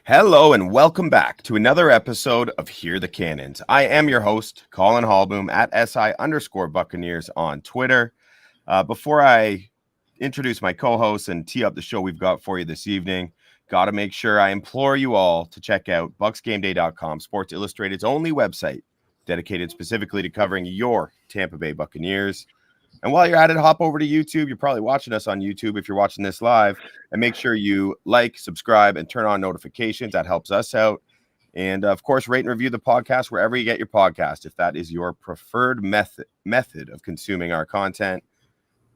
Hello and welcome back to another episode of Hear the Cannons. I am your host, Colin Hallboom at SI_Buccaneers on Twitter. Before I introduce my co-hosts and tee up the show we've got for you this evening, got to make sure I implore you all to check out BucsGameday.com, Sports Illustrated's only website dedicated specifically to covering your Tampa Bay Buccaneers. And while you're at it, hop over to YouTube. You're probably watching us on YouTube if you're watching this live. And make sure you like, subscribe, and turn on notifications. That helps us out. And, of course, rate and review the podcast wherever you get your podcast, if that is your preferred method of consuming our content.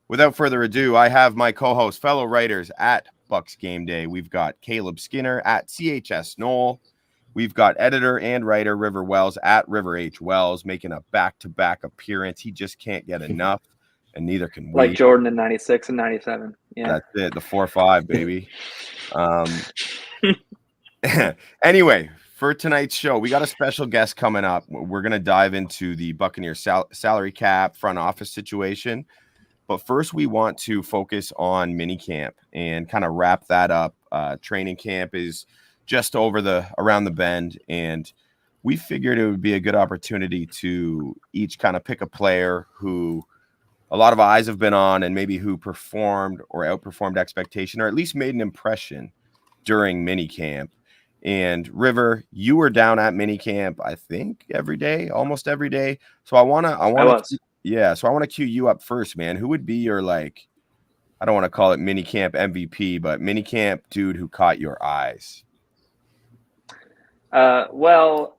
Without further ado, I have my co-host, fellow writers at BucsGameday. We've got Caleb Skinner at CHS Knoll. We've got editor and writer River Wells at River H. Wells making a back-to-back appearance. He just can't get enough. And neither can we. Like Jordan in 96 and 97. Yeah. That's it. The 4-5, baby. Anyway, for tonight's show, we got a special guest coming up. We're going to dive into the Buccaneers salary cap front office situation. But first, we want to focus on minicamp and kind of wrap that up. Training camp is just around the bend. And we figured it would be a good opportunity to each kind of pick a player who a lot of eyes have been on and maybe who performed or outperformed expectation or at least made an impression during minicamp. And River, you were down at minicamp, I think almost every day. So I want to cue you up first, man. Who would be your, I don't want to call it minicamp MVP, but minicamp dude who caught your eyes? Well,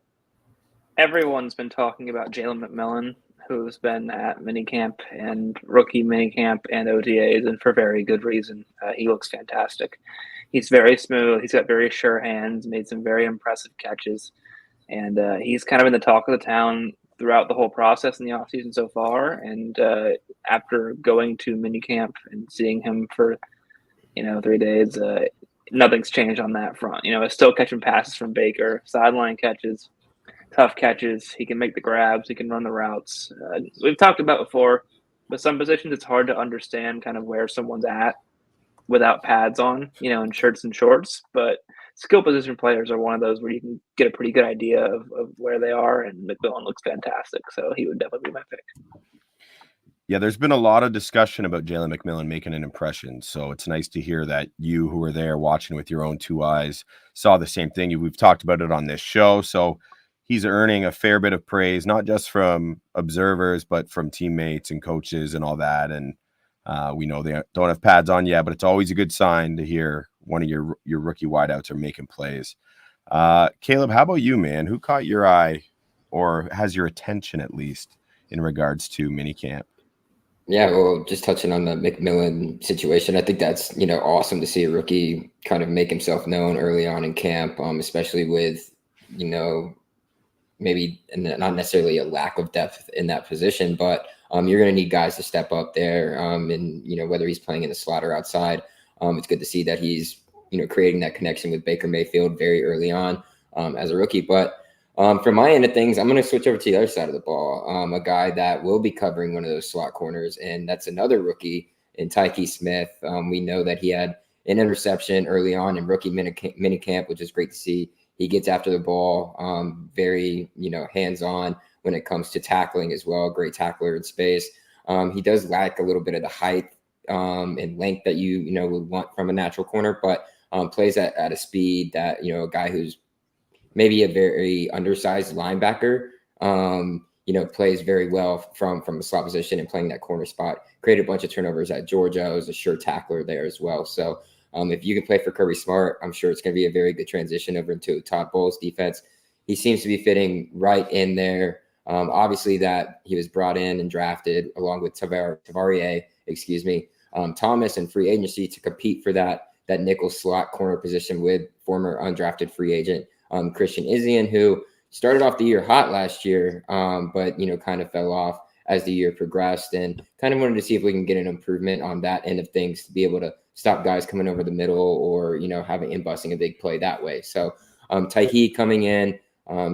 everyone's been talking about Jalen McMillan, who's been at minicamp and rookie minicamp and OTAs, and for very good reason. He looks fantastic. He's very smooth. He's got very sure hands, made some very impressive catches, and he's kind of in the talk of the town throughout the whole process in the offseason so far. And after going to minicamp and seeing him for 3 days, nothing's changed on that front. It's still catching passes from Baker, sideline catches, tough catches. He can make the grabs. He can run the routes. We've talked about before, with some positions, it's hard to understand kind of where someone's at without pads on, in shirts and shorts. But skill position players are one of those where you can get a pretty good idea of where they are. And McMillan looks fantastic. So he would definitely be my pick. Yeah, there's been a lot of discussion about Jalen McMillan making an impression. So it's nice to hear that you, who were there watching with your own two eyes, saw the same thing. We've talked about it on this show. So he's earning a fair bit of praise, not just from observers, but from teammates and coaches and all that. And we know they don't have pads on yet, but it's always a good sign to hear one of your rookie wideouts are making plays. Caleb, how about you, man? Who caught your eye or has your attention, at least, in regards to minicamp? Yeah, well, just touching on the McMillan situation, I think that's, awesome to see a rookie kind of make himself known early on in camp, especially with, maybe not necessarily a lack of depth in that position, but you're going to need guys to step up there. And, whether he's playing in the slot or outside, it's good to see that he's, creating that connection with Baker Mayfield very early on as a rookie. But from my end of things, I'm going to switch over to the other side of the ball. A guy that will be covering one of those slot corners, and that's another rookie in Tykee Smith. We know that he had an interception early on in rookie minicamp, which is great to see. He gets after the ball, very, hands-on when it comes to tackling as well. Great tackler in space. He does lack a little bit of the height and length that you would want from a natural corner, but plays at a speed that, a guy who's maybe a very undersized linebacker, plays very well from a slot position and playing that corner spot. Created a bunch of turnovers at Georgia. Was a sure tackler there as well. So if you can play for Kirby Smart, I'm sure it's going to be a very good transition over into Todd Bowles' defense. He seems to be fitting right in there. Obviously, that he was brought in and drafted along with Tavarie, Thomas in free agency to compete for that nickel slot corner position with former undrafted free agent Christian Izien, who started off the year hot last year, but kind of fell off as the year progressed, and kind of wanted to see if we can get an improvement on that end of things to be able to stop guys coming over the middle or, having busting a big play that way. So Tykee coming in,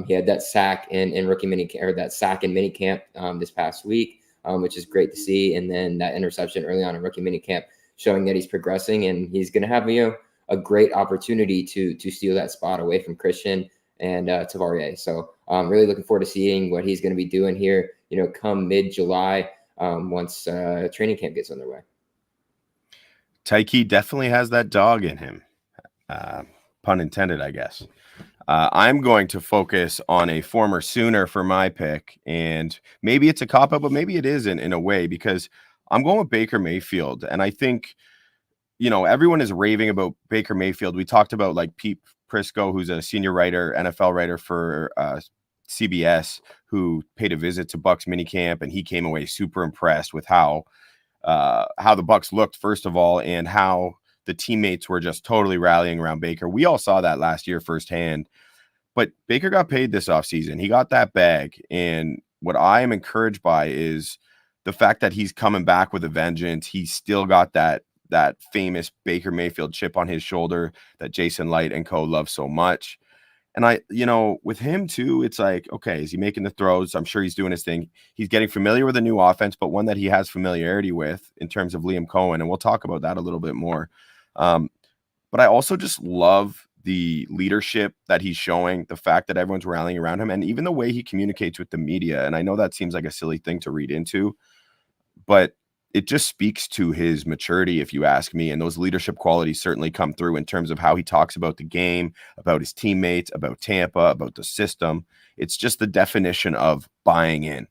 he had that sack in rookie minicamp, or that sack in minicamp this past week, which is great to see. And then that interception early on in rookie minicamp showing that he's progressing and he's going to have, a great opportunity to steal that spot away from Christian and Tavares. So I'm really looking forward to seeing what he's going to be doing here, come mid-July once training camp gets underway. Tykee definitely has that dog in him. Pun intended, I guess. I'm going to focus on a former Sooner for my pick, and maybe it's a cop-out, but maybe it isn't in a way, because I'm going with Baker Mayfield, and I think, everyone is raving about Baker Mayfield. We talked about like Pete Prisco, who's a senior writer, NFL writer for CBS, who paid a visit to Bucs Minicamp, and he came away super impressed with how the Bucs looked, first of all, and how the teammates were just totally rallying around Baker. We all saw that last year firsthand. But Baker got paid this offseason. He got that bag. And what I am encouraged by is the fact that he's coming back with a vengeance. He's still got that famous Baker Mayfield chip on his shoulder that Jason Light and co love so much. And with him too, it's like, okay, is he making the throws? I'm sure he's doing his thing. He's getting familiar with a new offense, but one that he has familiarity with in terms of Liam Cohen. And we'll talk about that a little bit more. But I also just love the leadership that he's showing, the fact that everyone's rallying around him, and even the way he communicates with the media. And I know that seems like a silly thing to read into, but it just speaks to his maturity, if you ask me. And those leadership qualities certainly come through in terms of how he talks about the game, about his teammates, about Tampa, about the system. It's just the definition of buying in.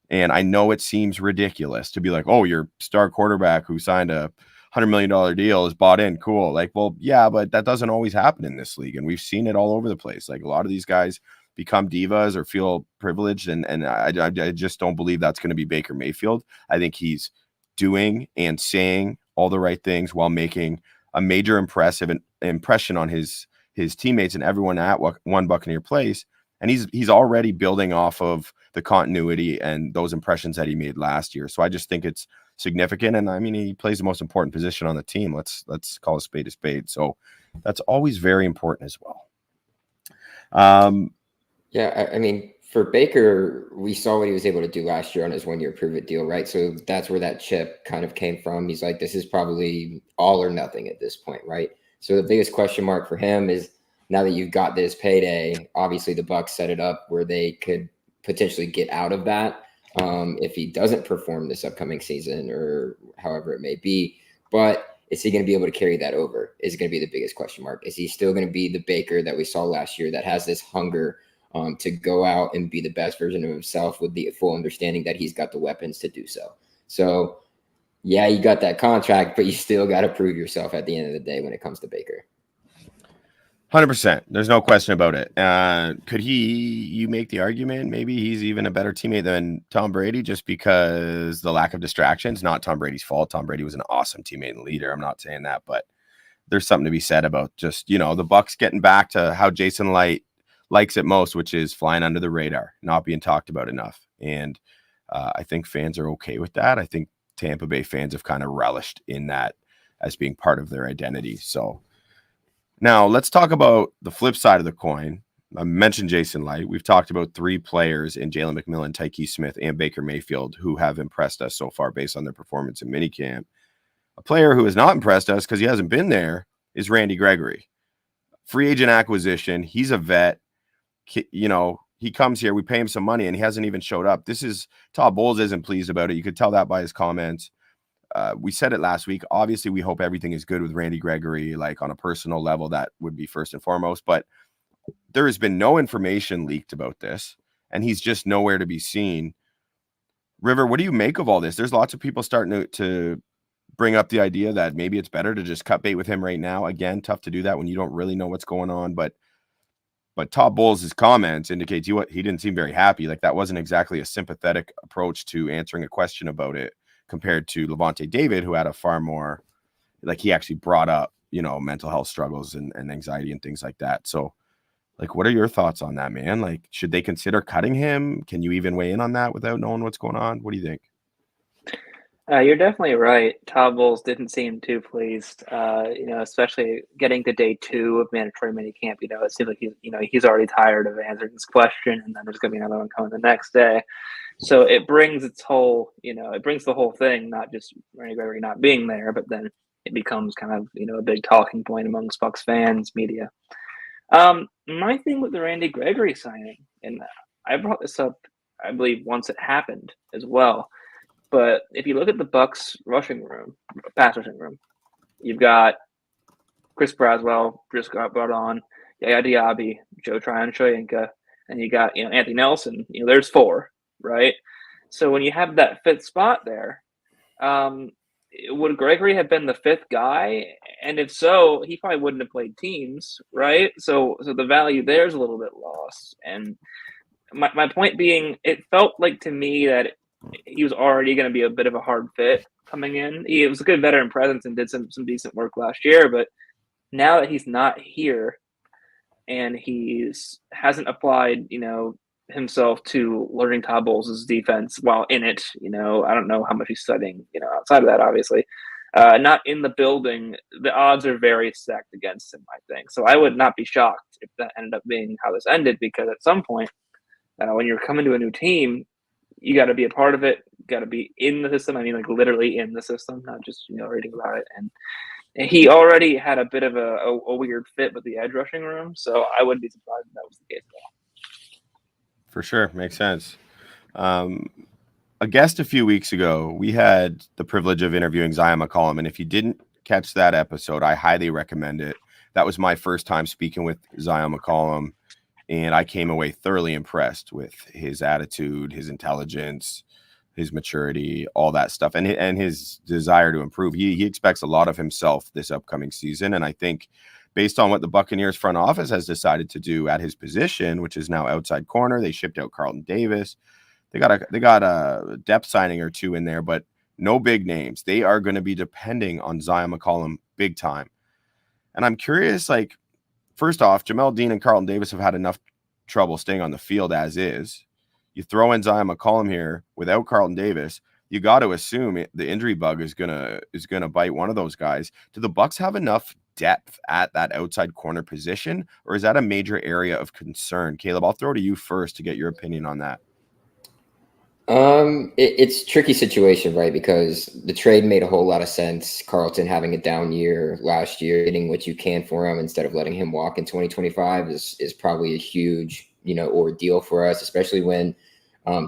And I know it seems ridiculous to be like, oh, your star quarterback who signed a $100 million deal is bought in. Cool. Like, well, yeah, but that doesn't always happen in this league. And we've seen it all over the place. Like, a lot of these guys become divas or feel privileged. And I just don't believe that's going to be Baker Mayfield. I think he's doing and saying all the right things while making a major impression on his teammates and everyone at One Buccaneer Place. And he's already building off of the continuity and those impressions that he made last year. So I just think it's significant. And I mean, he plays the most important position on the team. Let's call a spade. So that's always very important as well. Yeah, I mean, for Baker, we saw what he was able to do last year on his 1-year prove-it deal, right? So that's where that chip kind of came from. He's like, this is probably all or nothing at this point, right? So the biggest question mark for him is, now that you've got this payday, obviously the Bucs set it up where they could potentially get out of that if he doesn't perform this upcoming season or however it may be. But is he going to be able to carry that over? Is going to be the biggest question mark. Is he still going to be the Baker that we saw last year that has this hunger to go out and be the best version of himself with the full understanding that he's got the weapons to do so? So, yeah, you got that contract, but you still got to prove yourself at the end of the day when it comes to Baker. 100%. There's no question about it. Could you make the argument maybe he's even a better teammate than Tom Brady just because the lack of distractions? Not Tom Brady's fault. Tom Brady was an awesome teammate and leader. I'm not saying that, but there's something to be said about just, the Bucs getting back to how Jason Light likes it most, which is flying under the radar, not being talked about enough. And I think fans are okay with that. I think Tampa Bay fans have kind of relished in that as being part of their identity. So now let's talk about the flip side of the coin. I mentioned Jason Light. We've talked about 3 players in Jalen McMillan, Tykee Smith, and Baker Mayfield who have impressed us so far based on their performance in minicamp. A player who has not impressed us because he hasn't been there is Randy Gregory. Free agent acquisition. He's a vet. He comes here. We pay him some money, and he hasn't even showed up. Todd Bowles isn't pleased about it. You could tell that by his comments. We said it last week. Obviously, we hope everything is good with Randy Gregory, like on a personal level. That would be first and foremost. But there has been no information leaked about this, and he's just nowhere to be seen. River, what do you make of all this? There's lots of people starting to bring up the idea that maybe it's better to just cut bait with him right now. Again, tough to do that when you don't really know what's going on. But Todd Bowles' comments indicates he didn't seem very happy. Like, that wasn't exactly a sympathetic approach to answering a question about it compared to Levante David, who had a far more, like, he actually brought up, mental health struggles and anxiety and things like that. So, like, what are your thoughts on that, man? Like, should they consider cutting him? Can you even weigh in on that without knowing what's going on? What do you think? You're definitely right. Todd Bowles didn't seem too pleased, especially getting to day 2 of mandatory minicamp. It seems like he's already tired of answering this question, and then there's going to be another one coming the next day. So it brings the whole thing, not just Randy Gregory not being there, but then it becomes kind of, a big talking point amongst Bucs fans, media. My thing with the Randy Gregory signing, and I brought this up, I believe, once it happened as well. But if you look at the Bucs pass rushing room, you've got Chris Braswell just got brought on, Yaya Diaby, Joe Tryon-Shoyinka, and you got Anthony Nelson. There's 4, right? So when you have that 5th spot there, would Gregory have been the 5th guy? And if so, he probably wouldn't have played teams, right? So the value there is a little bit lost. And my point being, it felt like to me that he was already going to be a bit of a hard fit coming in. He was a good veteran presence and did some decent work last year, but now that he's not here and hasn't applied, himself to learning Todd Bowles' defense while in it, I don't know how much he's studying, outside of that, obviously. Not in the building, the odds are very stacked against him, I think. So I would not be shocked if that ended up being how this ended, because at some point, when you're coming to a new team, you got to be a part of it, got to be in the system. I mean, like literally in the system, not just, reading about it. And he already had a bit of a weird fit with the edge rushing room, so I wouldn't be surprised if that was the case at all. For sure. Makes sense. A guest a few weeks ago, we had the privilege of interviewing Zion McCollum, and if you didn't catch that episode, I highly recommend it. That was my first time speaking with Zion McCollum, and I came away thoroughly impressed with his attitude, his intelligence, his maturity, all that stuff, and his desire to improve. He expects a lot of himself this upcoming season, and I think based on what the Buccaneers front office has decided to do at his position, which is now outside corner, they shipped out Carlton Davis. They got a depth signing or 2 in there, but no big names. They are going to be depending on Zion McCollum big time. And I'm curious, like, first off, Jamel Dean and Carlton Davis have had enough trouble staying on the field as is. You throw in Zion McCollum here without Carlton Davis, you got to assume the injury bug is gonna bite one of those guys. Do the Bucs have enough depth at that outside corner position, or is that a major area of concern? Caleb, I'll throw to you first to get your opinion on that. It's a tricky situation, right? Because the trade made a whole lot of sense. Carlton having a down year last year, getting what you can for him instead of letting him walk in 2025 is probably a huge, ordeal for us, especially when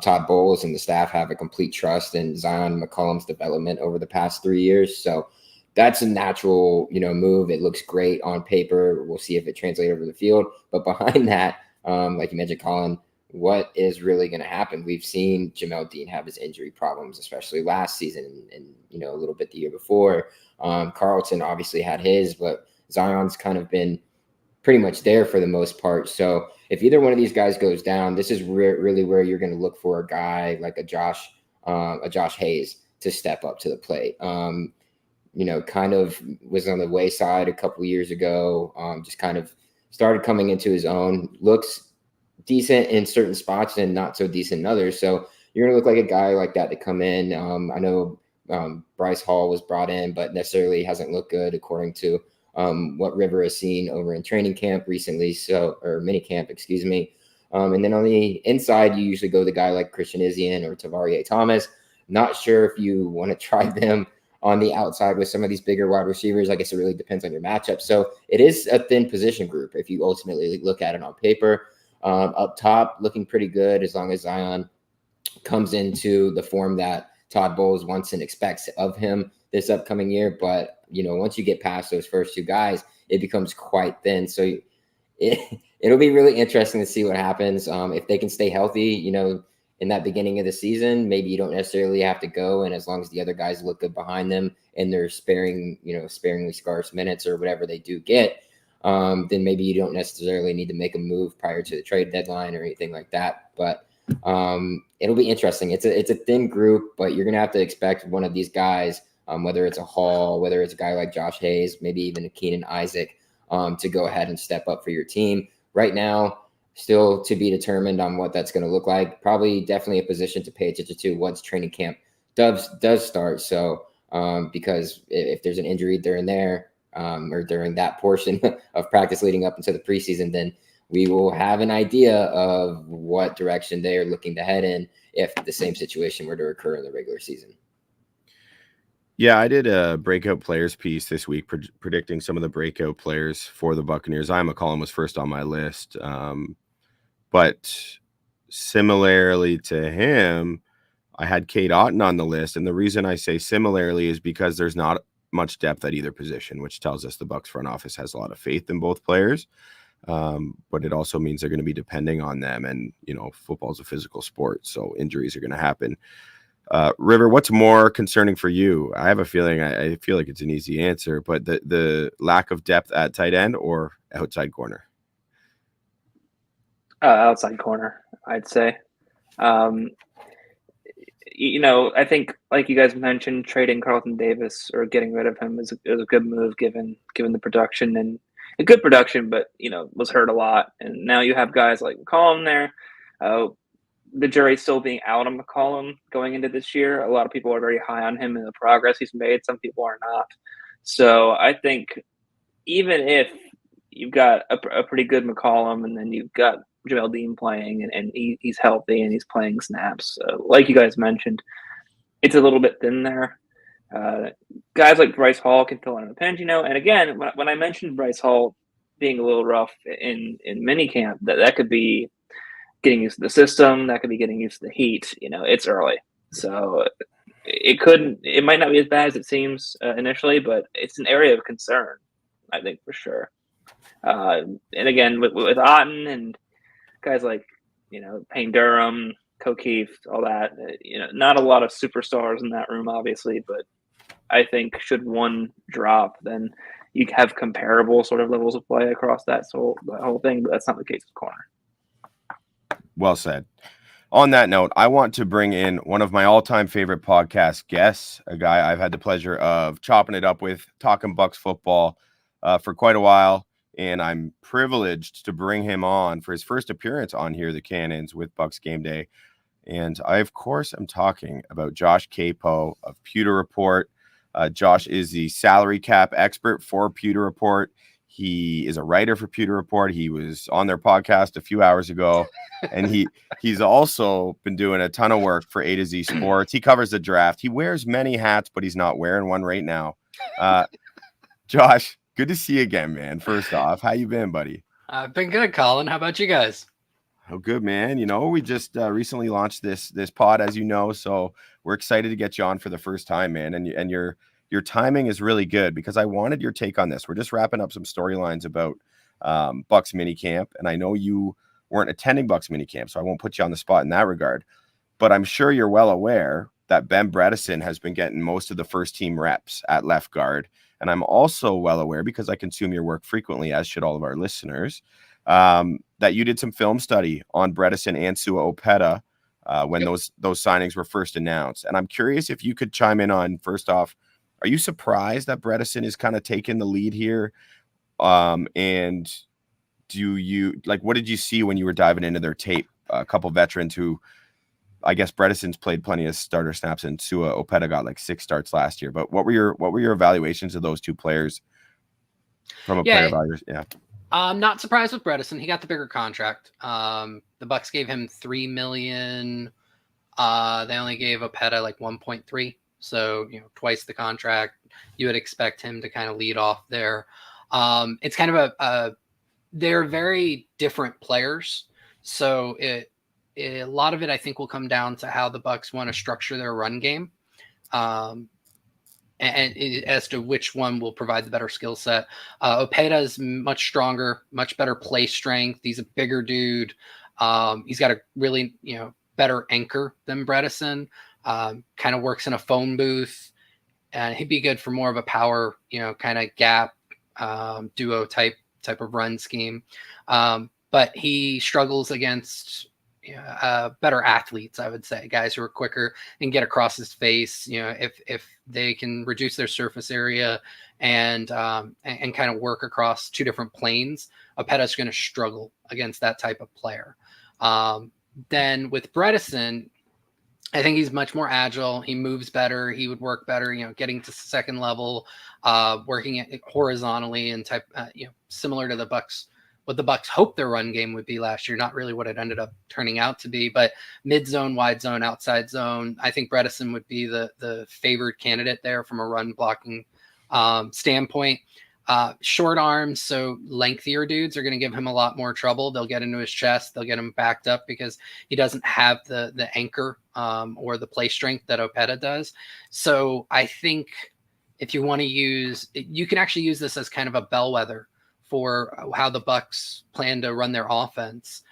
Todd Bowles and the staff have a complete trust in Zion McCollum's development over the past 3 years. So that's a natural, move. It looks great on paper. We'll see if it translates over the field. But behind that, like you mentioned, Colin, what is really going to happen? We've seen Jamel Dean have his injury problems, especially last season and a little bit the year before. Carlton obviously had his, but Zion's kind of been pretty much there for the most part. So if either one of these guys goes down, this is really where you're going to look for a guy like a Josh Hayes to step up to the plate. Kind of was on the wayside a couple of years ago, just kind of started coming into his own, looks decent in certain spots and not so decent in others. So you're going to look like a guy like that to come in. I know Bryce Hall was brought in, but necessarily hasn't looked good according to what River has seen over in training camp recently, or minicamp, excuse me. And then on the inside, you usually go the guy like Christian Izien or Tavarie Thomas. Not sure if you want to try them on the outside with some of these bigger wide receivers. I guess it really depends on your matchup. So it is a thin position group if you ultimately look at it on paper. Up top, looking pretty good as long as Zion comes into the form that Todd Bowles wants and expects of him this upcoming year. But, once you get past those first 2 guys, it becomes quite thin. So it'll be really interesting to see what happens. If they can stay healthy, in that beginning of the season, maybe you don't necessarily have to go. And as long as the other guys look good behind them and they're sparingly scarce minutes or whatever they do get, then maybe you don't necessarily need to make a move prior to the trade deadline or anything like that. But it'll be interesting. It's a thin group, but you're going to have to expect one of these guys, whether it's a Hall, whether it's a guy like Josh Hayes, maybe even a Keenan Isaac, to go ahead and step up for your team. Right now, still to be determined on what that's going to look like. Probably definitely a position to pay attention to once training camp does start. So because if there's an injury during there, or during that portion of practice leading up into the preseason, then we will have an idea of what direction they are looking to head in if the same situation were to occur in the regular season. Yeah, I did a breakout players piece this week, predicting some of the breakout players for the Buccaneers. Ian McCollum was first on my list, but similarly to him, I had Kate Otten on the list, and the reason I say similarly is because there's not much depth at either position, which tells us the Bucs front office has a lot of faith in both players. But it also means they're going to be depending on them, and football is a physical sport, so injuries are going to happen. River, what's more concerning for you? I have a feeling, I feel like it's an easy answer, but the lack of depth at tight end or outside corner? Outside corner, I'd say. I think, like you guys mentioned, trading Carlton Davis or getting rid of him is a good move given the production, and a good production, but was hurt a lot. And now you have guys like McCollum there. The jury's still being out on McCollum going into this year. A lot of people are very high on him and the progress he's made. Some people are not. So I think even if you've got a pretty good McCollum, and then you've got Jamel Dean playing, and he's healthy and he's playing snaps, like you guys mentioned, it's a little bit thin there. Guys like Bryce Hall can fill in a pinch, And again, when I mentioned Bryce Hall being a little rough in minicamp, that could be getting used to the system. That could be getting used to the heat. It's early, so it might not be as bad as it seems initially, but it's an area of concern, I think, for sure. And again, with Otten and guys like Payne Durham, O'Keefe, all that, not a lot of superstars in that room, obviously, but I think should one drop, then you have comparable sort of levels of play across that whole thing, but that's not the case with corner. Well said. On that note, I want to bring in one of my all-time favorite podcast guests, a guy I've had the pleasure of chopping it up with, talking Bucs football for quite a while, and I'm privileged to bring him on for his first appearance on Here the Cannons with BucsGameday. And I, of course, am talking about Josh Capo of Pewter Report. Josh is the salary cap expert for Pewter Report. He is a writer for Pewter Report. He was on their podcast a few hours ago, and he's also been doing a ton of work for A to Z Sports. He covers the draft. He wears many hats, but he's not wearing one right now. Josh, good to see you again, man. First off, how you been, buddy? I've been good, Colin. How about you guys? Oh, good, man. We just recently launched this pod, as you know, so we're excited to get you on for the first time, man. And your timing is really good because I wanted your take on this. We're just wrapping up some storylines about Bucs Minicamp, and I know you weren't attending Bucs Minicamp, so I won't put you on the spot in that regard. But I'm sure you're well aware that Ben Bredesen has been getting most of the first team reps at left guard. And I'm also well aware, because I consume your work frequently, as should all of our listeners, that you did some film study on Bredesen and Sua Opeta when those signings were first announced. And I'm curious if you could chime in on, first off, are you surprised that Bredesen is kind of taking the lead here? And what did you see when you were diving into their tape? A couple veterans who, I guess Bredesen's played plenty of starter snaps, and Sua Opeta got like 6 starts last year. But what were your evaluations of those two players from a player evaluation? Yeah. I'm not surprised with Bredesen. He got the bigger contract. The Bucs gave him $3 million. They only gave Opeta like 1.3. So, twice the contract. You would expect him to kind of lead off there. It's kind of they're very different players. So a lot of it, I think, will come down to how the Bucs want to structure their run game. And as to which one will provide the better skill set. Opeta is much stronger, much better play strength. He's a bigger dude. He's got a really, better anchor than Bredesen. Kind of works in a phone booth, and he'd be good for more of a power, kind of gap duo type of run scheme. But he struggles against better athletes, I would say, guys who are quicker and get across his face. If they can reduce their surface area and kind of work across two different planes, Opeta's going to struggle against that type of player. Then with Bredesen, I think he's much more agile. He moves better. He would work better, getting to second level, working it horizontally and type, similar to the Bucs what the Bucs hoped their run game would be last year, not really what it ended up turning out to be. But mid zone, wide zone, outside zone, I think Bredesen would be the favored candidate there from a run blocking standpoint. Short arms, so lengthier dudes are going to give him a lot more trouble. They'll get into his chest. They'll get him backed up because he doesn't have the anchor or the play strength that Opeta does. So I think if you want to use, you can actually use this as kind of a bellwether for how the Bucs plan to run their offense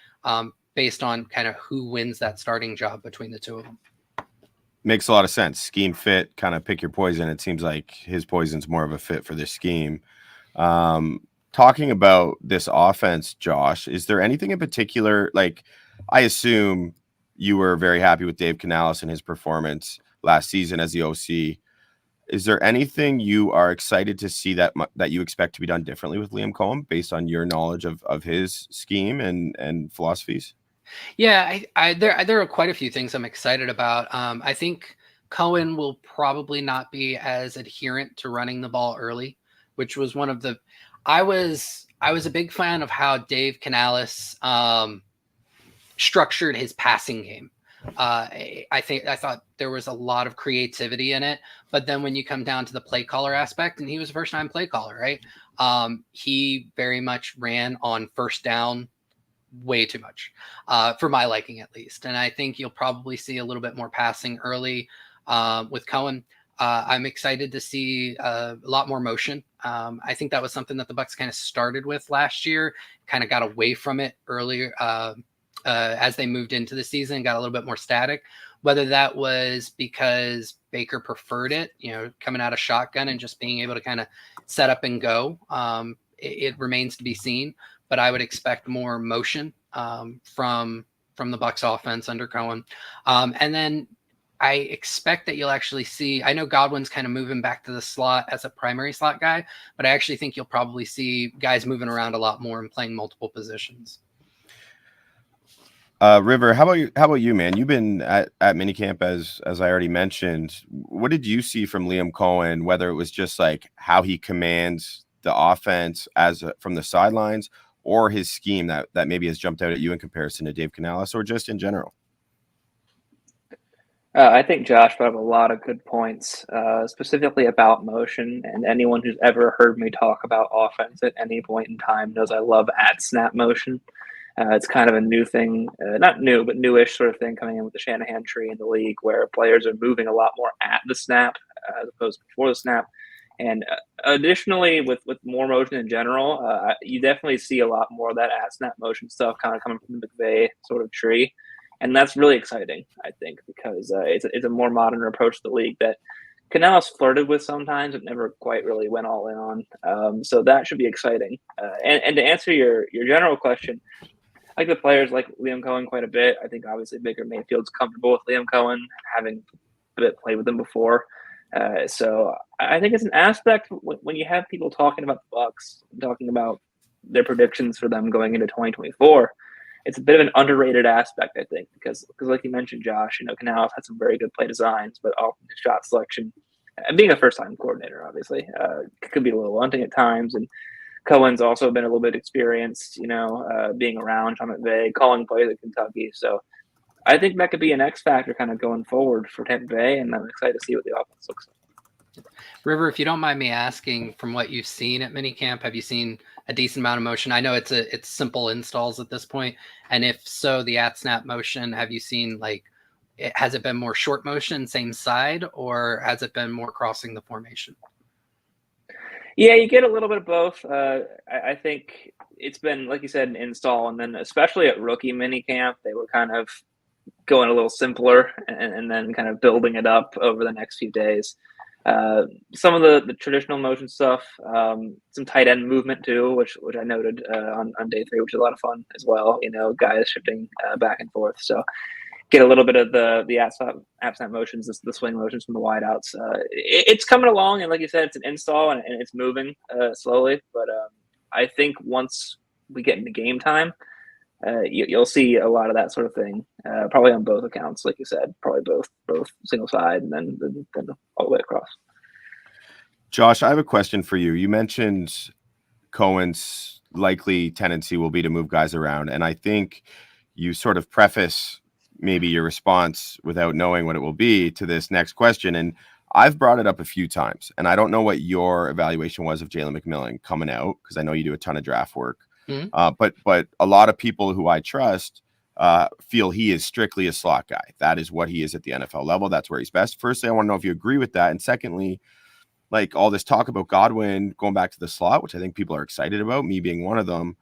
based on kind of who wins that starting job between the two of them. Makes a lot of sense. Scheme fit, kind of pick your poison. It seems like his poison's more of a fit for this scheme. Talking about this offense, Josh, is there anything in particular? Like, I assume you were very happy with Dave Canales and his performance last season as the OC. Is there anything you are excited to see that you expect to be done differently with Liam Cohen based on your knowledge of his scheme and philosophies? Yeah, there are quite a few things I'm excited about. I think Cohen will probably not be as adherent to running the ball early, which was one of the. I was a big fan of how Dave Canales structured his passing game. I thought there was a lot of creativity in it, but then when you come down to the play caller aspect, and he was a first time play caller, right? He very much ran on first down way too much for my liking, at least. And I think you'll probably see a little bit more passing early with Cohen. I'm excited to see a lot more motion. I think that was something that the Bucs kind of started with last year, kind of got away from it earlier as they moved into the season, got a little bit more static. Whether that was because Baker preferred it, coming out of shotgun and just being able to kind of set up and go, it remains to be seen. But I would expect more motion from the Bucs offense under Cohen. And then I expect that you'll actually see, I know Godwin's kind of moving back to the slot as a primary slot guy, but I actually think you'll probably see guys moving around a lot more and playing multiple positions. River, how about you, man? You've been at minicamp as I already mentioned. What did you see from Liam Cohen, whether it was just like how he commands the offense from the sidelines, or his scheme that maybe has jumped out at you in comparison to Dave Canales, or just in general? I think Josh brought up a lot of good points, specifically about motion. And anyone who's ever heard me talk about offense at any point in time knows I love at-snap motion. It's kind of a new thing, not new, but newish sort of thing coming in with the Shanahan tree in the league, where players are moving a lot more at the snap as opposed to before the snap. And additionally, with more motion in general, you definitely see a lot more of that at-snap motion stuff kind of coming from the McVay sort of tree. And that's really exciting, I think, because it's a more modern approach to the league that Canales flirted with sometimes, but never quite really went all in on. So that should be exciting. And to answer your general question, I like the players like Liam Cohen quite a bit. I think obviously Baker Mayfield's comfortable with Liam Cohen, having played with him before. So I think it's an aspect when you have people talking about the Bucs, talking about their predictions for them going into 2024. It's a bit of an underrated aspect, I think, because like you mentioned, Josh, Canales had some very good play designs, but often his shot selection, and being a first-time coordinator, obviously, could be a little wanting at times. And Cohen's also been a little bit experienced, being around Sean McVay, calling plays at Kentucky. So I think that could be an X factor kind of going forward for Tampa Bay, and I'm excited to see what the offense looks like. River, if you don't mind me asking, from what you've seen at minicamp, have you seen a decent amount of motion? I know it's simple installs at this point, and if so, the at-snap motion, have you seen, has it been more short motion, same side, or has it been more crossing the formation? Yeah, you get a little bit of both. I think it's been, like you said, an install, and then especially at rookie minicamp, they were kind of going a little simpler and then kind of building it up over the next few days. Some of the traditional motion stuff, some tight end movement too, which I noted on day 3, which is a lot of fun as well. Guys shifting back and forth. So get a little bit of the at-snap motions, the swing motions from the wideouts. It's coming along, and like you said, it's an install and it's moving slowly. But I think once we get into game time, you'll see a lot of that sort of thing, probably on both accounts, like you said, probably both single side and then all the way across. Josh, I have a question for you. You mentioned Cohen's likely tendency will be to move guys around. And I think you sort of preface maybe your response without knowing what it will be to this next question. And I've brought it up a few times, and I don't know what your evaluation was of Jalen McMillan coming out, because I know you do a ton of draft work. Mhm. But a lot of people who I trust feel he is strictly a slot guy. That is what he is at the NFL level. That's where he's best. Firstly, I want to know if you agree with that. And secondly, like all this talk about Godwin going back to the slot, which I think people are excited about, me being one of them.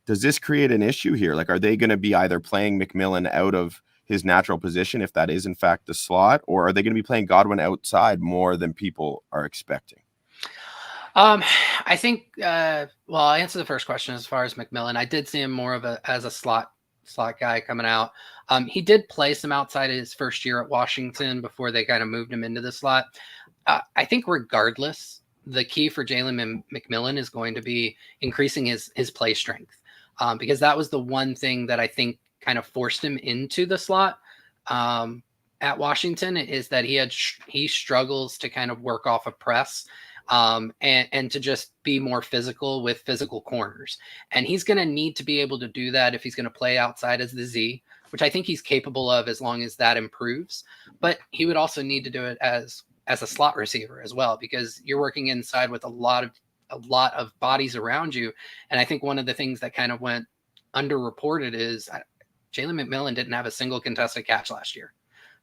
Does this create an issue here? Like, are they going to be either playing McMillan out of his natural position, if that is in fact the slot, or are they going to be playing Godwin outside more than people are expecting? I think, well, I'll answer the first question as far as McMillan. I did see him more of as a slot guy coming out. He did play some outside his first year at Washington before they kind of moved him into the slot. I think regardless, the key for Jalen McMillan is going to be increasing his play strength, because that was the one thing that I think kind of forced him into the slot at Washington, is that he struggles to kind of work off a press and to just be more physical with physical corners. And he's going to need to be able to do that if he's going to play outside as the Z, which I think he's capable of as long as that improves. But he would also need to do it as a slot receiver as well, because you're working inside with a lot of bodies around you. And I think one of the things that kind of went underreported is Jalen McMillan didn't have a single contested catch last year.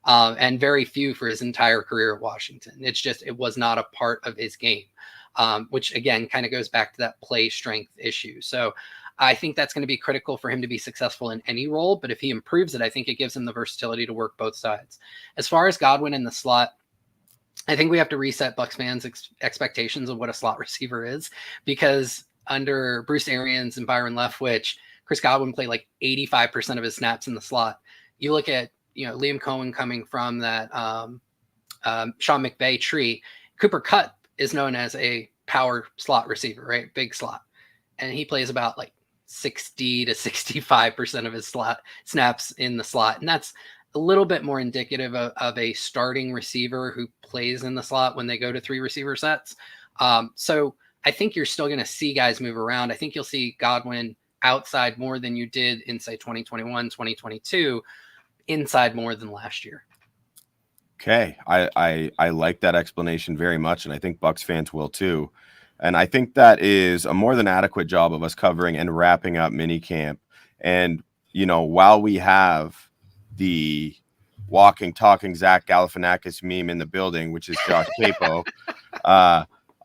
And very few for his entire career at Washington. It was not a part of his game, which again kind of goes back to that play strength issue. So I think that's going to be critical for him to be successful in any role. But if he improves it, I think it gives him the versatility to work both sides. As far as Godwin in the slot, I think we have to reset Bucs fans' expectations of what a slot receiver is, because under Bruce Arians and Byron Leftwich, Chris Godwin played like 85% of his snaps in the slot. You look at, Liam Cohen coming from that Sean McVay tree. Cooper Kupp is known as a power slot receiver, right? Big slot. And he plays about like 60 to 65% of his slot snaps in the slot. And that's a little bit more indicative of a starting receiver who plays in the slot when they go to 3 receiver sets. So I think you're still going to see guys move around. I think you'll see Godwin outside more than you did in, say, 2021, 2022, inside more than last year. Okay. I like that explanation very much, and I think Bucs fans will too. And I think that is a more than adequate job of us covering and wrapping up minicamp. And, while we have the walking, talking Zach Galifianakis meme in the building, which is Josh Capo,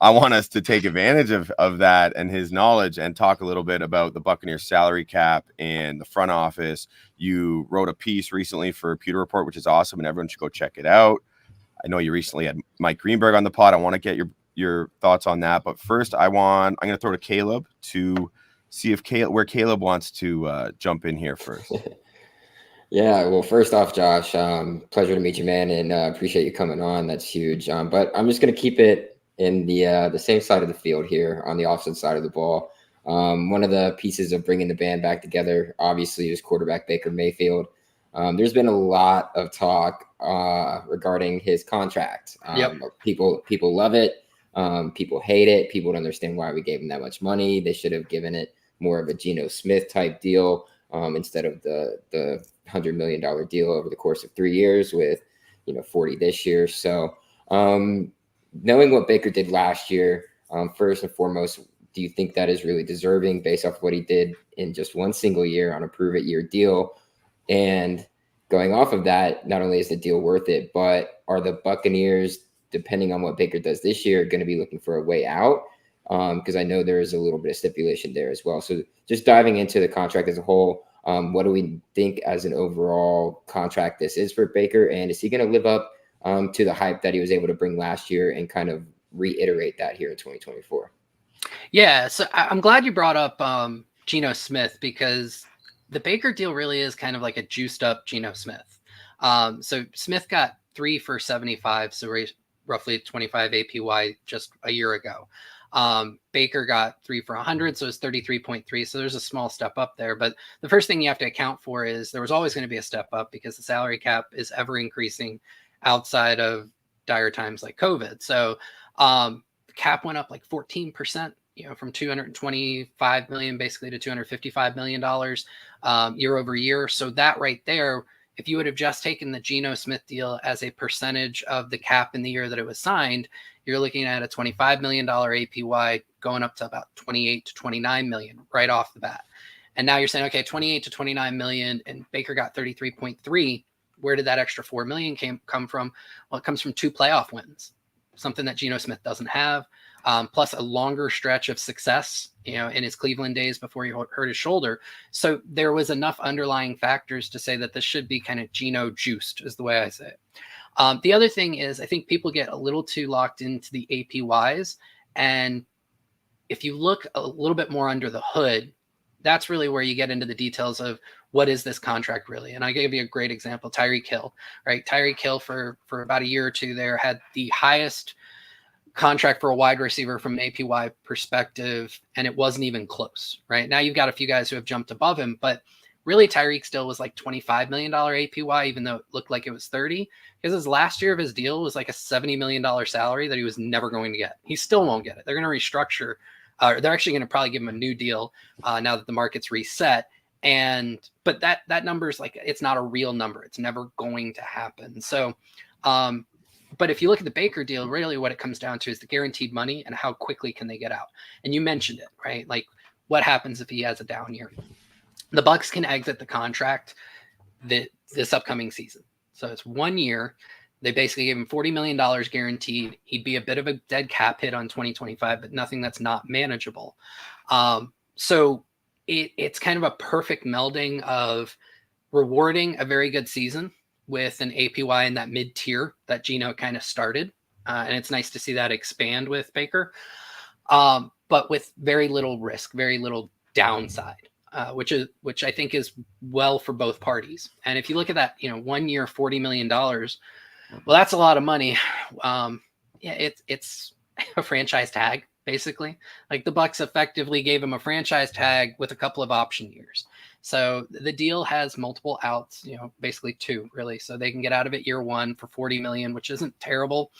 I want us to take advantage of that and his knowledge and talk a little bit about the Buccaneers salary cap and the front office. You wrote a piece recently for Pewter Report, which is awesome, and everyone should go check it out. I know you recently had Mike Greenberg on the pod. I want to get your thoughts on that. But first, I'm going to throw to Caleb to see where Caleb wants to jump in here first. Yeah, well, first off, Josh, pleasure to meet you, man, and appreciate you coming on. That's huge. But I'm just going to keep it in the same side of the field here on the offensive side of the ball. One of the pieces of bringing the band back together, obviously, is quarterback Baker Mayfield. There's been a lot of talk regarding his contract. Yep. People love it. People hate it. People don't understand why we gave him that much money. They should have given it more of a Geno Smith type deal instead of the $100 million deal over the course of 3 years with 40 this year. So knowing what Baker did last year, first and foremost, do you think that is really deserving based off what he did in just one single year on a prove-it-year deal? And going off of that, not only is the deal worth it, but are the Buccaneers, depending on what Baker does this year, going to be looking for a way out? Because I know there is a little bit of stipulation there as well. So just diving into the contract as a whole, what do we think as an overall contract this is for Baker? And is he going to live up to the hype that he was able to bring last year and kind of reiterate that here in 2024? Yeah, so I'm glad you brought up Geno Smith, because the Baker deal really is kind of like a juiced up Geno Smith. So Smith got 3 for $75, so roughly 25 APY just a year ago. Baker got 3 for $100, so it's 33.3. So there's a small step up there. But the first thing you have to account for is there was always going to be a step up, because the salary cap is ever increasing outside of dire times like COVID. So the cap went up like 14% from $225 million basically to $255 million year over year. So that right there, if you would have just taken the Geno Smith deal as a percentage of the cap in the year that it was signed, you're looking at a $25 million APY going up to about 28 to 29 million right off the bat. And now you're saying, okay, 28 to 29 million, and Baker got 33.3. Where did that extra 4 million come from? Well, it comes from 2 playoff wins, something that Geno Smith doesn't have, plus a longer stretch of success, in his Cleveland days before he hurt his shoulder. So there was enough underlying factors to say that this should be kind of Geno juiced, is the way I say it. The other thing is, I think people get a little too locked into the APYs, and if you look a little bit more under the hood, that's really where you get into the details of what is this contract really. And I gave you a great example, Tykee Hill, right? Tykee Hill for about a year or two there had the highest contract for a wide receiver from an APY perspective, and it wasn't even close, right? Now you've got a few guys who have jumped above him, but really Tyreek still was like $25 million APY, even though it looked like it was 30, because his last year of his deal was like a $70 million salary that he was never going to get. He still won't get it. They're going to restructure. They're actually going to probably give him a new deal now that the market's reset. But that number is like, it's not a real number. It's never going to happen. So, but if you look at the Baker deal, really what it comes down to is the guaranteed money and how quickly can they get out. And you mentioned it, right? Like what happens if he has a down year? The Bucs can exit the contract this upcoming season. So it's 1 year. They basically gave him $40 million guaranteed. He'd be a bit of a dead cap hit on 2025, but nothing that's not manageable. So it's kind of a perfect melding of rewarding a very good season with an APY in that mid-tier that Geno kind of started. And it's nice to see that expand with Baker, but with very little risk, very little downside, which I think is well for both parties. And if you look at that, 1 year, $40 million, well, that's a lot of money. It's a franchise tag, basically. Like the Bucs effectively gave him a franchise tag with a couple of option years. So the deal has multiple outs, basically 2 really. So they can get out of it year 1 for 40 million, which isn't terrible.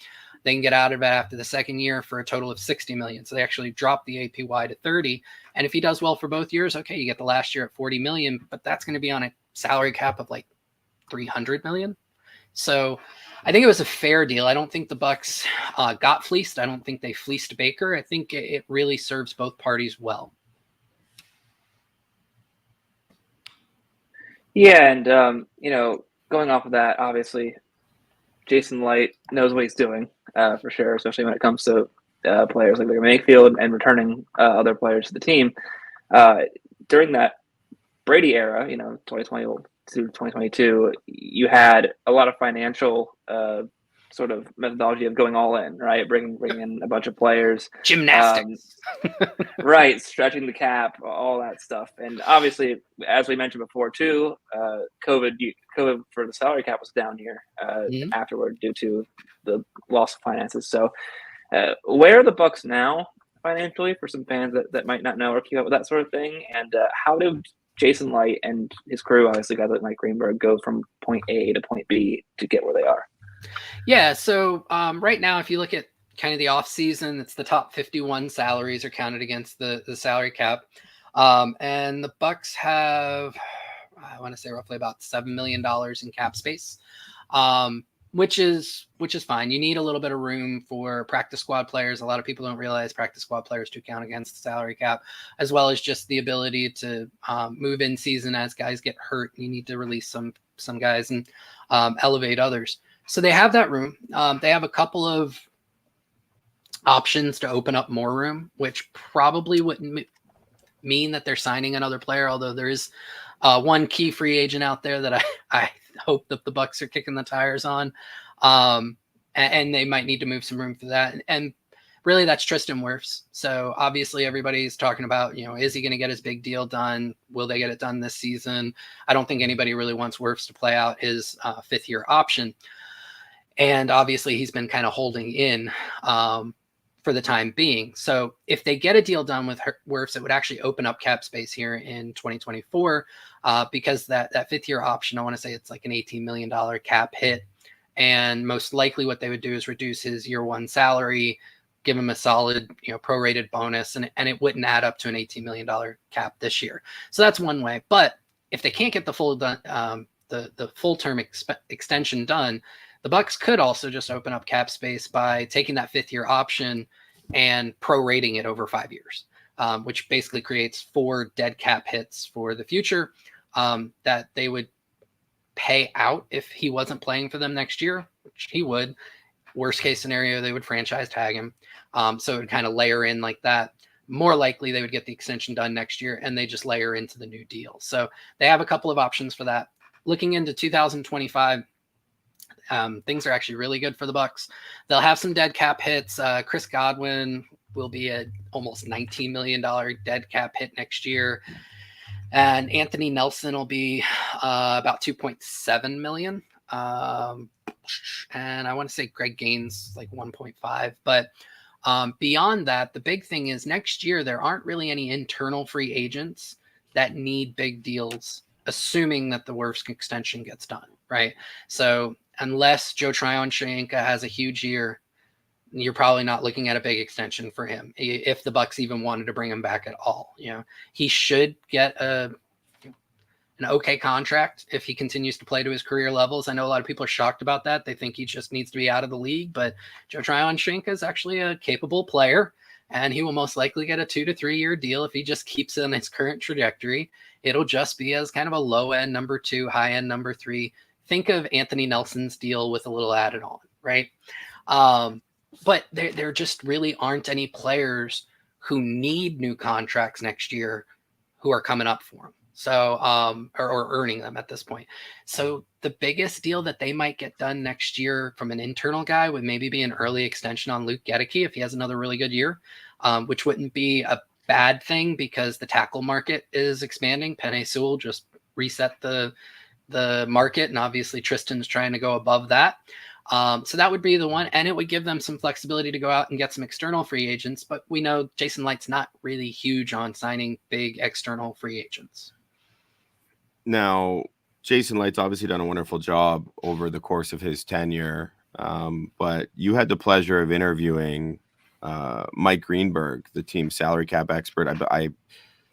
They can get out of it after the second year for a total of 60 million. So they actually drop the APY to 30. And if he does well for both years, okay, you get the last year at 40 million, but that's going to be on a salary cap of like 300 million. So I think it was a fair deal. I don't think the Bucs got fleeced. I don't think they fleeced Baker. I think it really serves both parties well. Yeah, and going off of that, obviously, Jason Light knows what he's doing for sure, especially when it comes to players like Baker Mayfield and returning other players to the team. During that Brady era, 2020 to 2022, you had a lot of financial sort of methodology of going all in, right? Bringing in a bunch of players, gymnastics, right? Stretching the cap, all that stuff. And obviously, as we mentioned before, too, COVID for the salary cap was down here afterward due to the loss of finances. So, where are the Bucs now financially for some fans that might not know or keep up with that sort of thing? And how did Jason Light and his crew, obviously guys like Mike Greenberg, go from point A to point B to get where they are? Yeah, so right now, if you look at kind of the off season, it's the top 51 salaries are counted against the salary cap. And the Bucs have, I want to say roughly about $7 million in cap space, which is fine. You need a little bit of room for practice squad players. A lot of people don't realize practice squad players do count against the salary cap, as well as just the ability to move in season as guys get hurt. You need to release some guys and elevate others. So they have that room. They have a couple of options to open up more room, which probably wouldn't mean that they're signing another player, although there is one key free agent out there that I hope that the Bucs are kicking the tires on. And they might need to move some room for that. And really that's Tristan Wirfs. So obviously everybody's talking about, is he going to get his big deal done? Will they get it done this season? I don't think anybody really wants Wirfs to play out his 5th year option. And obviously he's been kind of holding in for the time being. So if they get a deal done with Wirfs, it would actually open up cap space here in 2024 because that 5th year option, I want to say it's like an $18 million cap hit. And most likely what they would do is reduce his year 1 salary give him a solid, prorated bonus, and it wouldn't add up to an $18 million cap this year. So that's one way. But if they can't get the full the full term extension done, the Bucs could also just open up cap space by taking that 5th-year option and prorating it over 5 years, which basically creates 4 dead cap hits for the future that they would pay out if he wasn't playing for them next year, which he would. Worst case scenario, they would franchise tag him. So it would kind of layer in like that. More likely they would get the extension done next year and they just layer into the new deal. So they have a couple of options for that. Looking into 2025, things are actually really good for the Bucs. They'll have some dead cap hits. Chris Godwin will be a almost $19 million dead cap hit next year. And Anthony Nelson will be about $2.7 million. And I want to say Greg Gaines like 1.5. But beyond that, the big thing is next year, there aren't really any internal free agents that need big deals, assuming that the worst extension gets done, right? So unless Joe Tryon-Shoyinka has a huge year, you're probably not looking at a big extension for him. If the Bucs even wanted to bring him back at all, he should get an okay contract if he continues to play to his career levels. I know a lot of people are shocked about that. They think he just needs to be out of the league, but Joe Tryon-Shoyinka is actually a capable player, and he will most likely get a 2 to 3 year deal if he just keeps on his current trajectory. It'll just be as kind of a low end number 2, high end number 3. Think of Anthony Nelson's deal with a little added on, right? But there just really aren't any players who need new contracts next year who are coming up for him. So, or earning them at this point. So the biggest deal that they might get done next year from an internal guy would maybe be an early extension on Luke Gedeke if he has another really good year, which wouldn't be a bad thing because the tackle market is expanding. Penei Sewell just reset the market, and obviously Tristan's trying to go above that. So that would be the one, and it would give them some flexibility to go out and get some external free agents. But we know Jason Light's not really huge on signing big external free agents. Now, Jason Light's obviously done a wonderful job over the course of his tenure, but you had the pleasure of interviewing Mike Greenberg, the team's salary cap expert.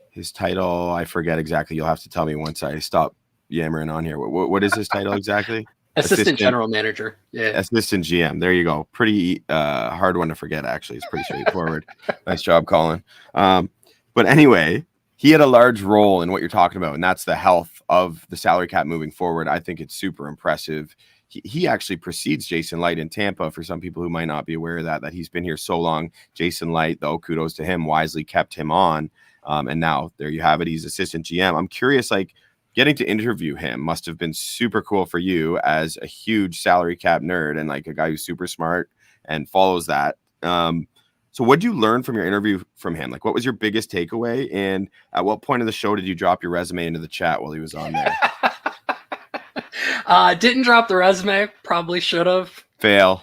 His title, I forget exactly. You'll have to tell me once I stop yammering on here. What is his title exactly? Assistant general manager. Yeah. Assistant GM. There you go. Pretty hard one to forget, actually. It's pretty straightforward. Nice job, Colin. But anyway, he had a large role in what you're talking about, and that's the health of the salary cap moving forward. I think it's super impressive. He actually precedes Jason Light in Tampa. For some people who might not be aware of that he's been here so long. Jason Light, though, kudos to him, wisely kept him on. And now there you have it. He's assistant GM. I'm curious, getting to interview him must have been super cool for you as a huge salary cap nerd and a guy who's super smart and follows that. So what did you learn from your interview from him? What was your biggest takeaway? And at what point of the show did you drop your resume into the chat while he was on there? Didn't drop the resume. Probably should have. Fail.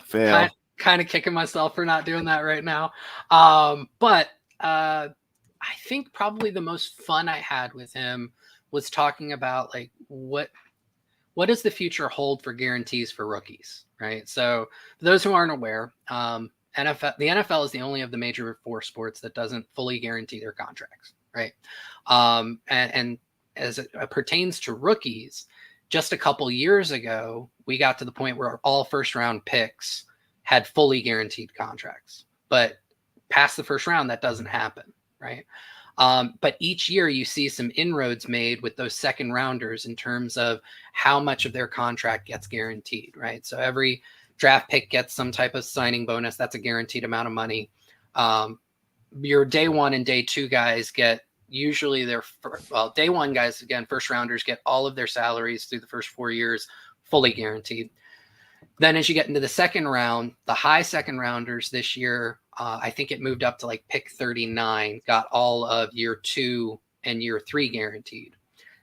Kind of kicking myself for not doing that right now. But I think probably the most fun I had with him was talking about what does the future hold for guarantees for rookies, right? So for those who aren't aware, the NFL is the only of the major 4 sports that doesn't fully guarantee their contracts, right? And as it pertains to rookies, just a couple years ago, we got to the point where all first round picks had fully guaranteed contracts, but past the first round, that doesn't happen, right? But each year you see some inroads made with those second rounders in terms of how much of their contract gets guaranteed, right? So every draft pick gets some type of signing bonus. That's a guaranteed amount of money. Your day 1 and day 2 guys get usually day 1 guys, again, first rounders get all of their salaries through the first 4 years fully guaranteed. Then as you get into the second round, the high second rounders this year, I think it moved up to pick 39, got all of year 2 and year 3 guaranteed.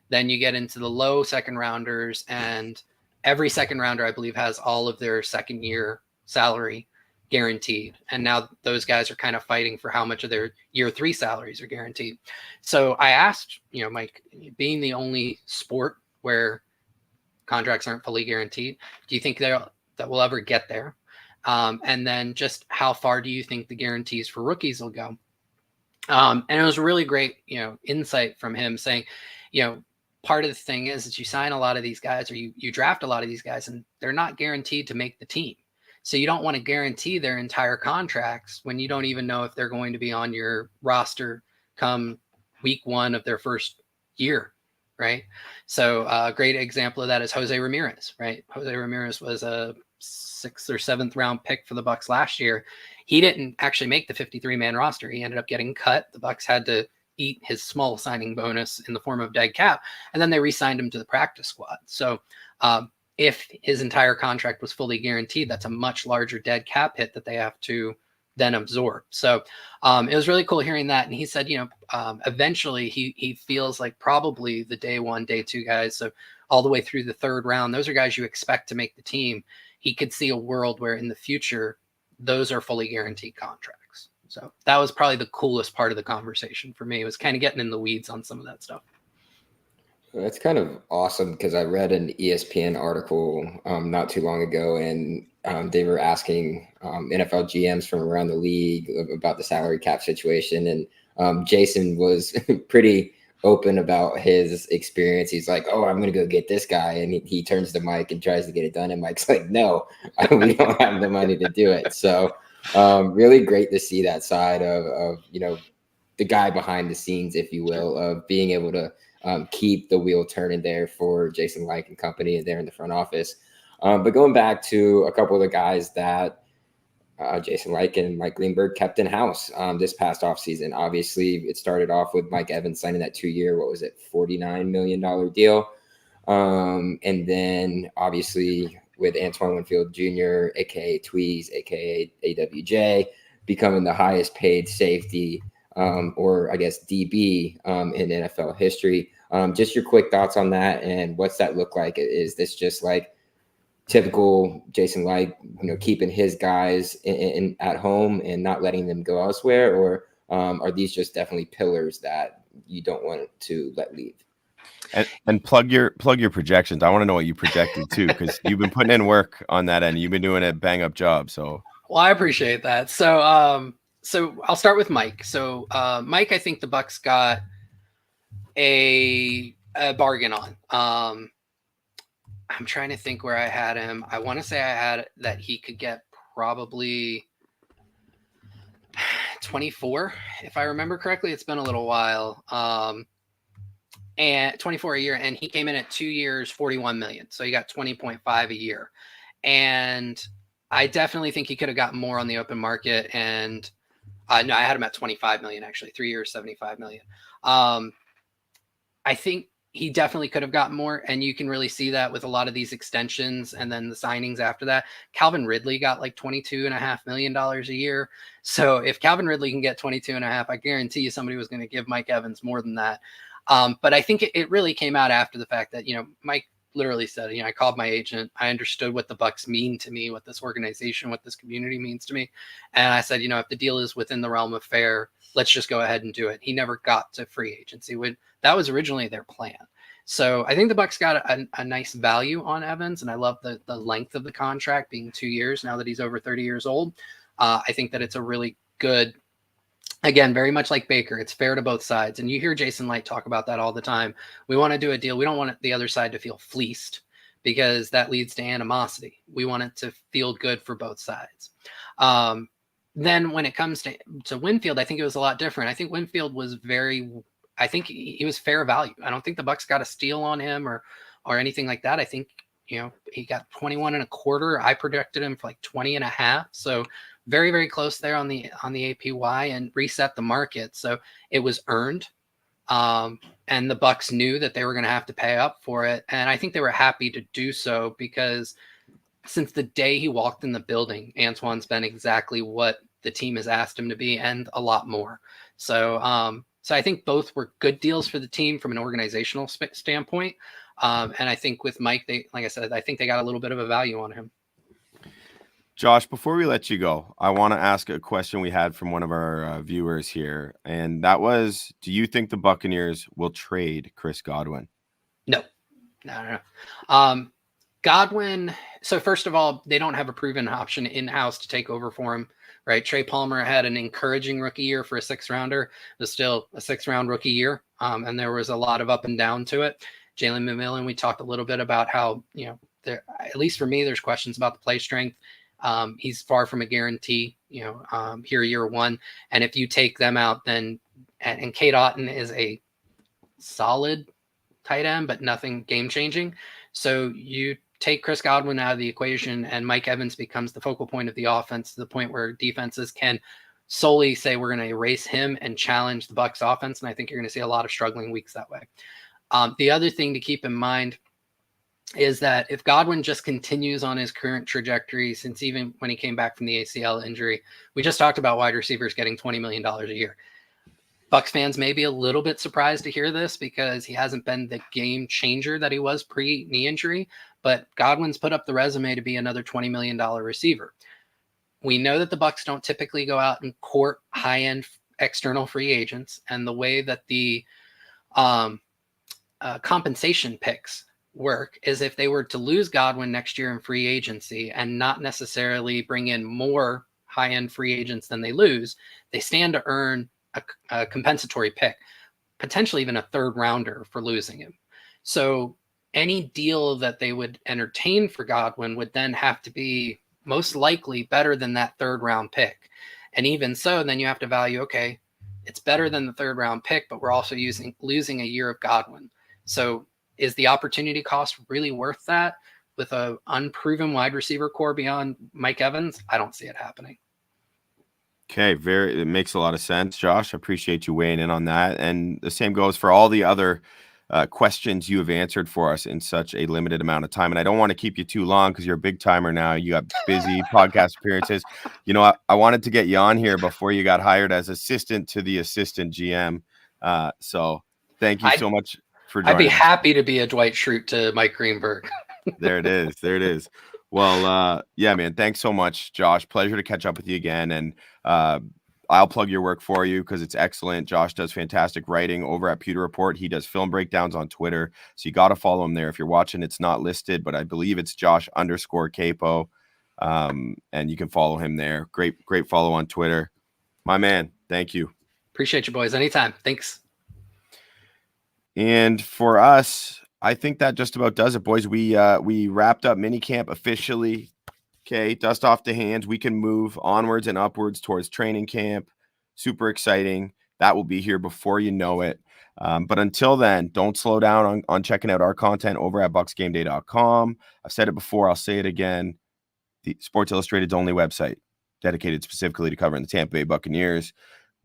Then you get into the low second rounders, and every second rounder, I believe, has all of their second year salary guaranteed. And now those guys are kind of fighting for how much of their year 3 salaries are guaranteed. So I asked, Mike, being the only sport where contracts aren't fully guaranteed, do you think that we'll ever get there? And then just how far do you think the guarantees for rookies will go? And it was really great, insight from him saying, part of the thing is that you sign a lot of these guys, or you draft a lot of these guys, and they're not guaranteed to make the team. So you don't want to guarantee their entire contracts when you don't even know if they're going to be on your roster come week 1 of their first year, right? So a great example of that is Jose Ramirez, right? Jose Ramirez was a 6th or 7th round pick for the Bucs last year. He didn't actually make the 53-man roster. He ended up getting cut. The Bucs had to eat his small signing bonus in the form of dead cap, and then they re-signed him to the practice squad. So if his entire contract was fully guaranteed, that's a much larger dead cap hit that they have to then absorb. So it was really cool hearing that. And he said, eventually he feels like probably the day 1, day 2 guys, so all the way through the 3rd round, those are guys you expect to make the team. He could see a world where in the future, those are fully guaranteed contracts. So that was probably the coolest part of the conversation for me. It was kind of getting in the weeds on some of that stuff. That's kind of awesome because I read an ESPN article not too long ago, and they were asking NFL GMs from around the league about the salary cap situation. And Jason was pretty open about his experience. He's like, "Oh, I'm going to go get this guy." And he turns to Mike and tries to get it done. And Mike's like, "No, we don't have the money to do it." So really great to see that side of the guy behind the scenes, if you will, of being able to keep the wheel turning there for Jason Licht and company there in the front office. But going back to a couple of the guys that Jason Licht and Mike Greenberg kept in house this past offseason. Obviously, it started off with Mike Evans signing that 2-year, $49 million deal. And then obviously with Antoine Winfield Jr., a.k.a. Tweez, a.k.a. AWJ, becoming the highest paid safety or I guess DB in NFL history. Just your quick thoughts on that, and what's that look like? Is this just like typical Jason Licht, keeping his guys in at home and not letting them go elsewhere, or are these just definitely pillars that you don't want to let leave? And plug your projections. I want to know what you projected too, because you've been putting in work on that end. You've been doing a bang up job. So well, I appreciate that. So I'll start with Mike. So Mike, I think the Bucs got a bargain on. I'm trying to think where I had him. I want to say I had that he could get probably 24, if I remember correctly. It's been a little while. And 24 a year, and he came in at 2 years, 41 million. So he got 20.5 a year. And I definitely think he could have gotten more on the open market. And no, I had him at 25 million, actually, 3 years, 75 million. I think he definitely could have gotten more, and you can really see that with a lot of these extensions and then the signings after that. Calvin Ridley got like $22.5 million a year. So if Calvin Ridley can get 22.5, I guarantee you somebody was going to give Mike Evans more than that. But I think it really came out after the fact that, Mike literally said, I called my agent. I understood what the Bucs mean to me, what this organization, what this community means to me. And I said, if the deal is within the realm of fair, let's just go ahead and do it. He never got to free agency. That was originally their plan. So I think the Bucs got a nice value on Evans, and I love the length of the contract being 2 years now that he's over 30 years old. I think that it's a really good, again, very much like Baker, it's fair to both sides. And you hear Jason Licht talk about that all the time. We want to do a deal. We don't want the other side to feel fleeced, because that leads to animosity. We want it to feel good for both sides. Then when it comes to Winfield, I think it was a lot different. I think Winfield was I think he was fair value. I don't think the Bucs got a steal on him or anything like that. I think, he got 21.25. I projected him for like 20.5. So very, very close there on the APY, and reset the market. So it was earned. And the Bucs knew that they were going to have to pay up for it. And I think they were happy to do so, because since the day he walked in the building, Antoine's been exactly what the team has asked him to be, and a lot more. So I think both were good deals for the team from an organizational standpoint. And I think with Mike, like I said, I think they got a little bit of a value on him. Josh, before we let you go, I want to ask a question we had from one of our viewers here. And that was, do you think the Buccaneers will trade Chris Godwin? No. Godwin. So first of all, they don't have a proven option in-house to take over for him, right? Trey Palmer had an encouraging rookie year for a 6th rounder. It was still a 6th round rookie year. And there was a lot of up and down to it. Jalen McMillan, we talked a little bit about how, there, at least for me, there's questions about the play strength. He's far from a guarantee, here year one. And if you take them out, then, and Kate Otten is a solid tight end, but nothing game changing. So you take Chris Godwin out of the equation and Mike Evans becomes the focal point of the offense, to the point where defenses can solely say we're going to erase him and challenge the Bucs offense. And I think you're going to see a lot of struggling weeks that way. The other thing to keep in mind is that if Godwin just continues on his current trajectory, since even when he came back from the ACL injury, we just talked about wide receivers getting $20 million a year. Bucs fans may be a little bit surprised to hear this because he hasn't been the game changer that he was pre-knee injury, but Godwin's put up the resume to be another $20 million receiver. We know that the Bucs don't typically go out and court high-end external free agents, and the way that the compensation picks work is if they were to lose Godwin next year in free agency and not necessarily bring in more high-end free agents than they lose, they stand to earn a compensatory pick, potentially even a 3rd rounder for losing him. So any deal that they would entertain for Godwin would then have to be most likely better than that 3rd round pick. And even so, then you have to value, okay, it's better than the 3rd round pick, but we're also losing a year of Godwin. So is the opportunity cost really worth that with a unproven wide receiver core beyond Mike Evans? I don't see it happening. Okay, it makes a lot of sense, Josh. I appreciate you weighing in on that. And the same goes for all the other questions you have answered for us in such a limited amount of time. And I don't want to keep you too long because you're a big timer now. You got busy podcast appearances. I wanted to get you on here before you got hired as assistant to the assistant GM. So thank you so much for joining. I'd be happy to be a Dwight Schrute to Mike Greenberg. There it is. Well, yeah, man. Thanks so much, Josh. Pleasure to catch up with you again. And I'll plug your work for you because it's excellent. Josh does fantastic writing over at Pewter Report. He does film breakdowns on Twitter. So you got to follow him there. If you're watching, it's not listed, but I believe it's Josh_Capo. And you can follow him there. Great follow on Twitter. My man, thank you. Appreciate you, boys. Anytime. Thanks. And for us, I think that just about does it, boys. We wrapped up minicamp officially. Okay, dust off the hands. We can move onwards and upwards towards training camp. Super exciting. That will be here before you know it. But until then, don't slow down on checking out our content over at BucsGameday.com. I've said it before. I'll say it again. The Sports Illustrated's only website dedicated specifically to covering the Tampa Bay Buccaneers.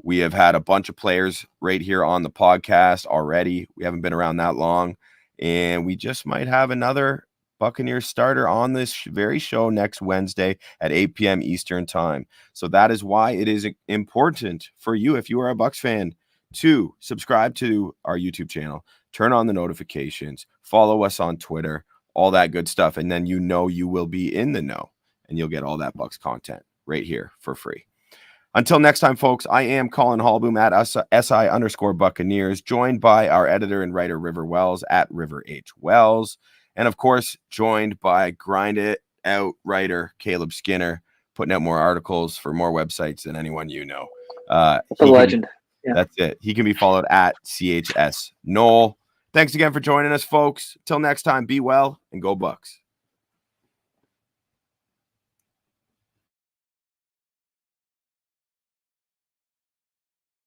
We have had a bunch of players right here on the podcast already. We haven't been around that long. And we just might have another Buccaneers starter on this very show next Wednesday at 8 p.m. Eastern time. So that is why it is important for you, if you are a Bucs fan, to subscribe to our YouTube channel, turn on the notifications, follow us on Twitter, all that good stuff. And then you will be in the know and you'll get all that Bucs content right here for free. Until next time, folks, I am Colin Hallboom at SI_Buccaneers, joined by our editor and writer, River Wells, at River H. Wells. And, of course, joined by Grind It Out writer, Caleb Skinner, putting out more articles for more websites than anyone you know. A legend. Yeah. That's it. He can be followed at CHS Noel. Thanks again for joining us, folks. Till next time, be well and go Bucs.